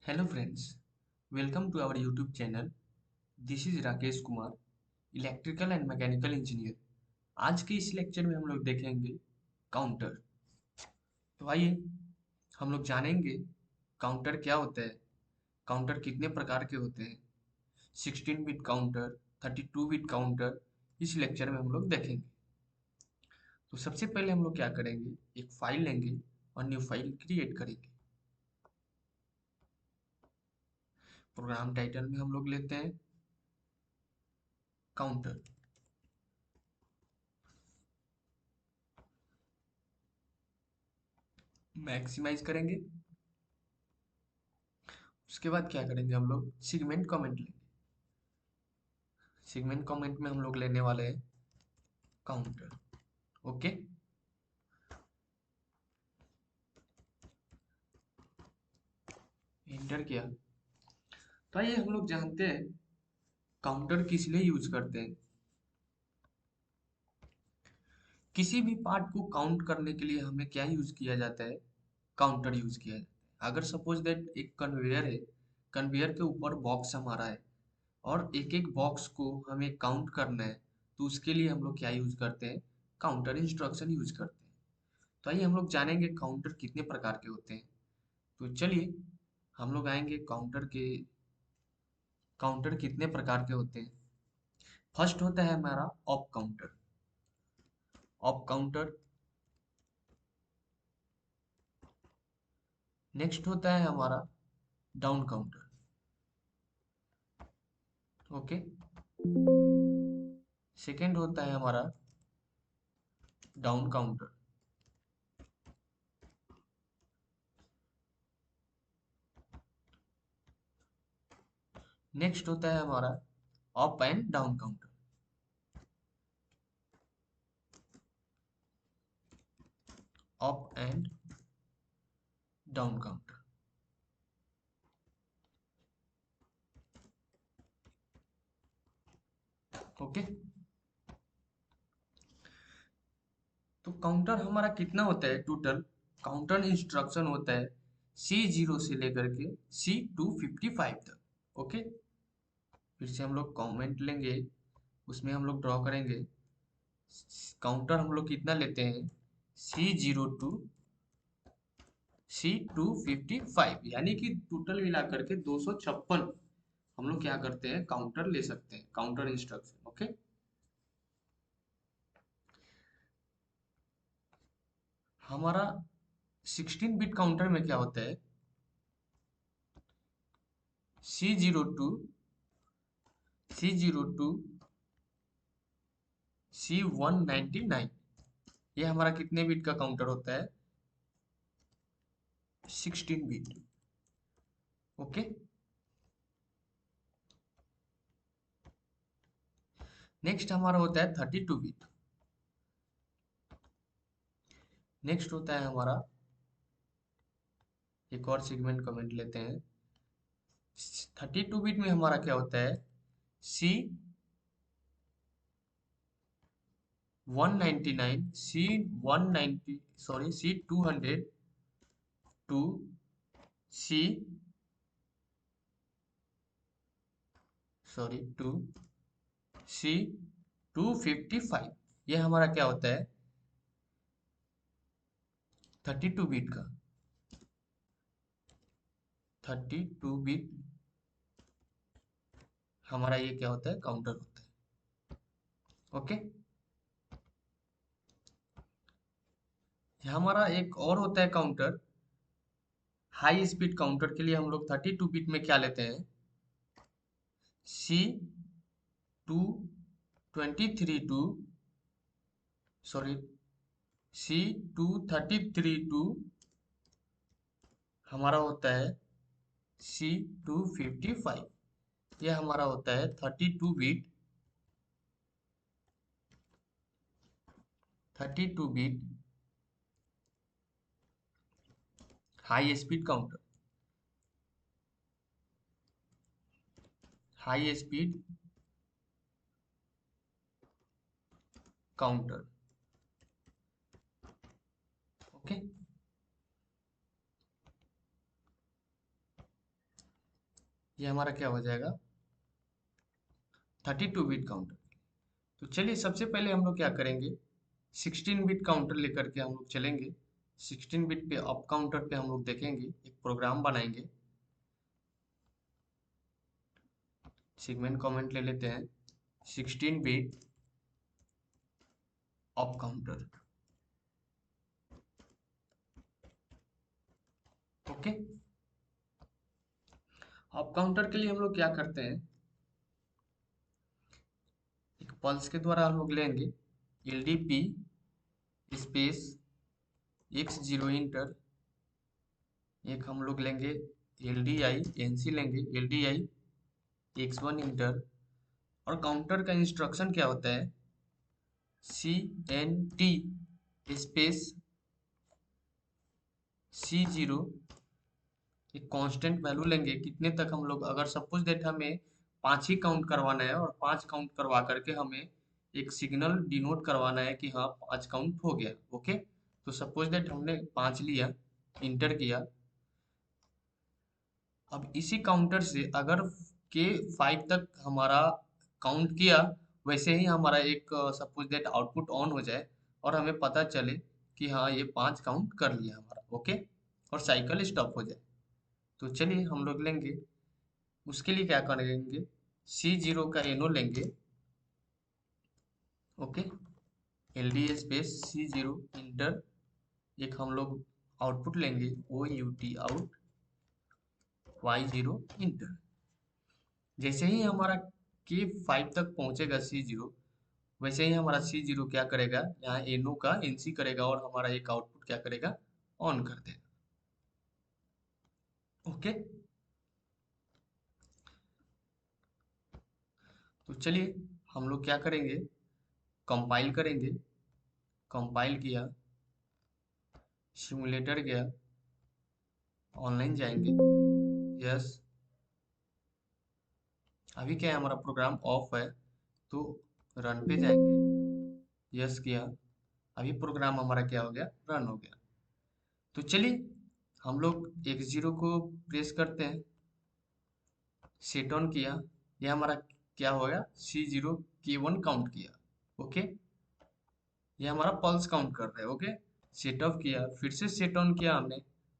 Hello friends, welcome to our YouTube channel. This is Rakesh Kumar, electrical and mechanical engineer. आज के इस lecture में हम लोग देखेंगे काउंटर। तो आइए हम लोग जानेंगे काउंटर क्या होता है, काउंटर कितने प्रकार के होते हैं, 16 बिट काउंटर, 32 बिट काउंटर, इस लेक्चर में हम लोग देखेंगे। तो सबसे पहले हम लोग क्या करेंगे, एक फाइल लेंगे और न्यू फाइल क्रिएट करेंगे। प्रोग्राम टाइटल में हम लोग लेते हैं काउंटर। मैक्सिमाइज करेंगे। उसके बाद क्या करेंगे, हम लोग सेगमेंट कमेंट लेंगे। सेगमेंट कमेंट में हम लोग लेने वाले हैं काउंटर। ओके, एंटर किया। तो आइए हम लोग जानते हैं काउंटर किस लिए यूज करते हैं। किसी भी पार्ट को काउंट करने के लिए हमें क्या यूज किया जाता है, काउंटर यूज किया जाता है। अगर सपोज दैट एक कन्वेयर है, कन्वेयर के ऊपर बॉक्स हमारा है और एक एक बॉक्स को हमें काउंट करना है, तो उसके लिए हम लोग क्या यूज करते हैं, काउंटर इंस्ट्रक्शन यूज करते हैं। तो आइए हम लोग जानेंगे काउंटर कितने प्रकार के होते हैं। तो चलिए हम लोग आएंगे काउंटर कितने प्रकार के होते हैं। फर्स्ट होता है हमारा op counter. Op counter. Next होता है हमारा डाउन काउंटर। ओके। सेकंड होता है हमारा डाउन काउंटर। नेक्स्ट होता है हमारा up and down counter. Up and down counter. Okay. तो काउंटर हमारा कितना होता है टोटल, काउंटर इंस्ट्रक्शन होता है C0 से लेकर के C255 तक। ओके। फिर से हम लोग कमेंट लेंगे, उसमें हम लोग ड्रॉ करेंगे। काउंटर हम लोग कितना लेते हैं, C0 टू C255, यानी कि टोटल मिला करके 256 हम लोग क्या करते हैं, काउंटर ले सकते हैं, काउंटर इंस्ट्रक्शन। ओके। हमारा 16 बिट काउंटर में क्या होता है, C0 टू C199, ये हमारा कितने बिट का काउंटर होता है, 16 बिट। ओके। नेक्स्ट हमारा होता है 32 बिट। नेक्स्ट होता है हमारा, एक और सेगमेंट कमेंट लेते हैं। 32 बिट में हमारा क्या होता है, C199, C190, sorry C200 to C sorry to C255, ये हमारा क्या होता है, 32 बिट का। 32 बिट हमारा ये क्या होता है, काउंटर होता है। ओके। हमारा एक और होता है काउंटर, हाई स्पीड काउंटर के लिए हम लोग 32 बिट में क्या लेते हैं, C223 to sorry C233 to हमारा होता है C255, ये हमारा होता है 32 bit, 32 bit high speed counter. High speed counter. Okay. ये हमारा क्या हो जाएगा, 32 बिट काउंटर। तो चलिए सबसे पहले हम लोग क्या करेंगे, 16 बिट काउंटर लेकर के हम लोग चलेंगे। 16 बिट पे अप काउंटर पे हम लोग देखेंगे, एक प्रोग्राम बनाएंगे। सेगमेंट कमेंट ले लेते हैं, 16 bit up counter. Okay, up counter के लिए हम लोग क्या करते हैं, एक पल्स के द्वारा हम लोग लेंगे LDP स्पेस x0 इंटर, एक हम लोग लेंगे LDI NC लेंगे LDI x1 इंटर। और काउंटर का इंस्ट्रक्शन क्या होता है, CNT स्पेस C0, एक कांस्टेंट वैल्यू लेंगे कितने तक हम लोग, अगर सपोज दैट हमें 5 ही काउंट करवाना है और 5 काउंट करवा करके हमें एक सिग्नल डिनोट करवाना है कि हाँ 5 काउंट हो गया। ओके, तो सपोज दैट हमने 5 लिया, इंटर किया। अब इसी काउंटर से अगर के 5 तक हमारा काउंट किया, वैसे ही हमारा एक सपोज दैट आउटपुट ऑन हो जाए और हमें पता चले कि हाँ ये 5 काउंट कर लिया हमारा। ओके, और साइकिल स्टॉप हो जाए। तो चलिए हम लोग लेंगे, उसके लिए क्या करेंगे, C0 का एनो लेंगे। Okay, LD space C0 inter, एक हम लोग आउटपुट लेंगे OUT आउट Y0 इंटर। जैसे ही हमारा के 5 तक पहुंचेगा C0, वैसे ही हमारा C0 क्या करेगा, यहाँ एनो का NC करेगा और हमारा एक आउटपुट क्या करेगा, ऑन कर देगा। ओके, तो चलिए हम लोग क्या करेंगे, कंपाइल करेंगे। कंपाइल किया, सिमुलेटर गया, ऑनलाइन जाएंगे, यस। अभी क्या है, हमारा प्रोग्राम ऑफ है, तो रन पे जाएंगे, यस किया। अभी प्रोग्राम हमारा क्या हो गया, रन हो गया। तो चलिए हम लोग X0 को प्रेस करते हैं, सेट ऑन किया, ये हमारा क्या हो गया, C0 K1 काउंट किया। ओके, ये हमारा पल्स काउंट कर रहा है। ओके, सेट ऑफ किया, फिर से सेट ऑन किया हमने,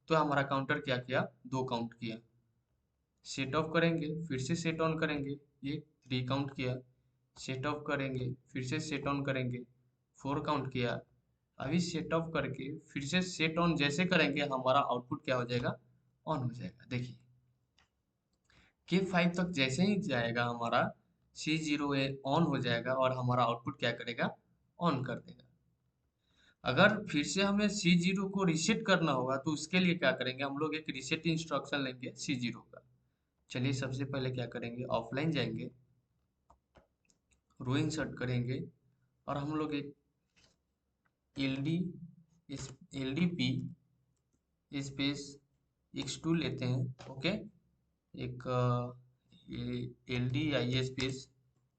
तो हमारा काउंटर क्या किया, 2 काउंट किया। सेट ऑफ करेंगे, फिर से सेट ऑन करेंगे, ये 3 काउंट किया। सेट ऑफ करेंगे, फिर से सेट ऑन करेंगे, 4 काउंट किया। अभी सेट ऑफ करके फिर से सेट ऑन जैसे करेंगे, हमारा आउटपुट क्या हो जाएगा, ऑन हो जाएगा। देखिए के 5 तक जैसे ही जाएगा हमारा C0 ऑन हो जाएगा और हमारा आउटपुट क्या करेगा, ऑन कर देगा। अगर फिर से हमें C0 को रीसेट करना होगा, तो उसके लिए क्या करेंगे, हम लोग एक रीसेट इंस्ट्रक्शन लेंगे C0 का। चलिए सबसे पहले क्या करेंगे, ऑफलाइन जाएंगे, रो इंसर्ट करेंगे, और हम लोग एक LD LDP स्पेस X2 लेते हैं। ओके, एक LDI स्पेस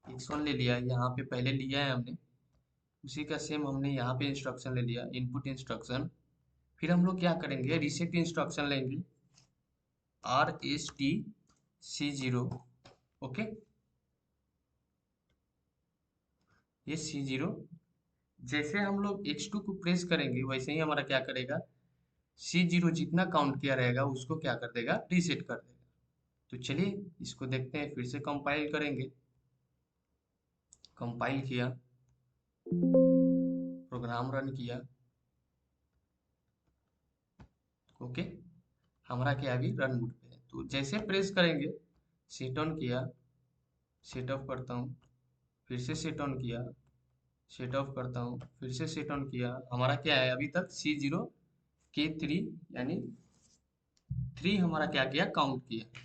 X1 ले लिया, यहाँ पे पहले लिया है हमने, उसी का सेम हमने यहाँ पे इंस्ट्रक्शन ले लिया, इनपुट इंस्ट्रक्शन। फिर हम लोग क्या करेंगे, रीसेट इंस्ट्रक्शन लेंगे, RST C0। ओके, ये C0 जैसे हम लोग X2 को प्रेस करेंगे, वैसे ही हमारा क्या करेगा, C0 जितना काउंट किया रहेगा उसको क्या कर देगा, रीसेट कर देगा। तो चलिए इसको देखते हैं, फिर से कंपाइल करेंगे। कंपाइल किया, प्रोग्राम रन किया। ओके, हमारा क्या अभी रन मोड पे है, तो जैसे प्रेस करेंगे, सेट ऑन किया, सेट ऑफ करता हूँ, फिर से सेट ऑन किया, सेट ऑफ करता हूँ, फिर से सेट ऑन किया, हमारा क्या है अभी तक C0 K3 यानी 3 हमारा क्या किया, काउंट किया।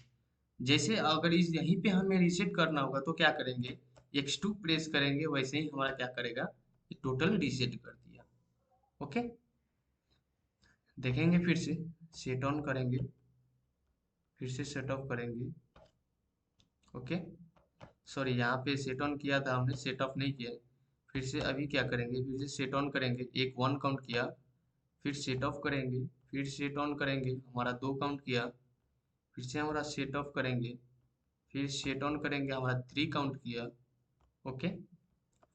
जैसे अगर इस यहीं पे हमें रीसेट करना होगा, तो क्या करेंगे, X2 प्रेस करेंगे, वैसे ही हमारा क्या करेगा, टोटल रीसेट कर दिया। ओके, देखेंगे फिर से, सेट ऑन करेंगे, फिर से सेट ऑफ करेंगे। ओके, सॉरी यहाँ पे सेट ऑन किया था हमने, सेट ऑफ नहीं किया। फिर से अभी क्या करेंगे, फिर से सेट ऑन करेंगे, एक 1 काउंट किया, फिर सेट ऑफ करेंगे, फिर सेट ऑन करेंगे, हमारा 2 काउंट किया, फिर से हमारा सेट ऑफ करेंगे, फिर सेट ऑन करेंगे, हमारा 3 काउंट किया। ओके,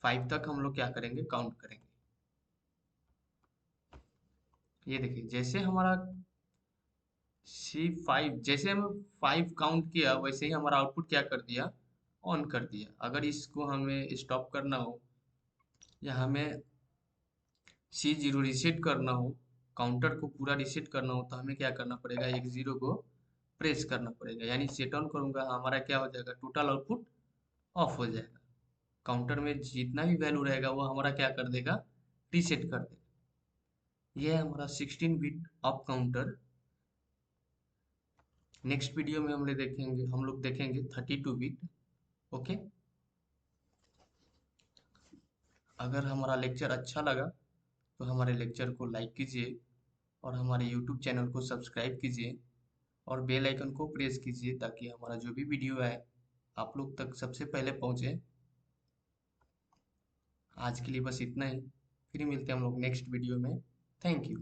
5 तक हम लोग क्या करेंगे, काउंट करेंगे। ये देखिए, जैसे हमारा C5, जैसे हम 5 काउंट किया वैसे ही हमारा आउटपुट क्या कर दिया, ऑन कर दिया। अगर इसको हमें स्टॉप करना हो या हमें C0 रीसेट करना हो, काउंटर को पूरा रीसेट करना हो, तो हमें क्या करना पड़ेगा, एक जीरो को प्रेस करना पड़ेगा। यानी सेट ऑन करूंगा, हमारा क्या हो जाएगा, टोटल आउटपुट ऑफ हो जाएगा। काउंटर में जितना भी वैल्यू रहेगा वो हमारा क्या कर देगा, रीसेट कर देगा। यह है हमारा 16 bit up counter. Next video में हम लोग देखेंगे 32 बिट। ओके, अगर हमारा लेक्चर अच्छा लगा तो हमारे लेक्चर को लाइक कीजिए और हमारे यूट्यूब चैनल को सब्सक्राइब कीजिए और बेल आइकन को प्रेस कीजिए ताकि हमारा जो भी वीडियो है आप लोग तक सबसे पहले पहुंचे। आज के लिए बस इतना ही, फिर मिलते हैं हम लोग नेक्स्ट वीडियो में। Thank you.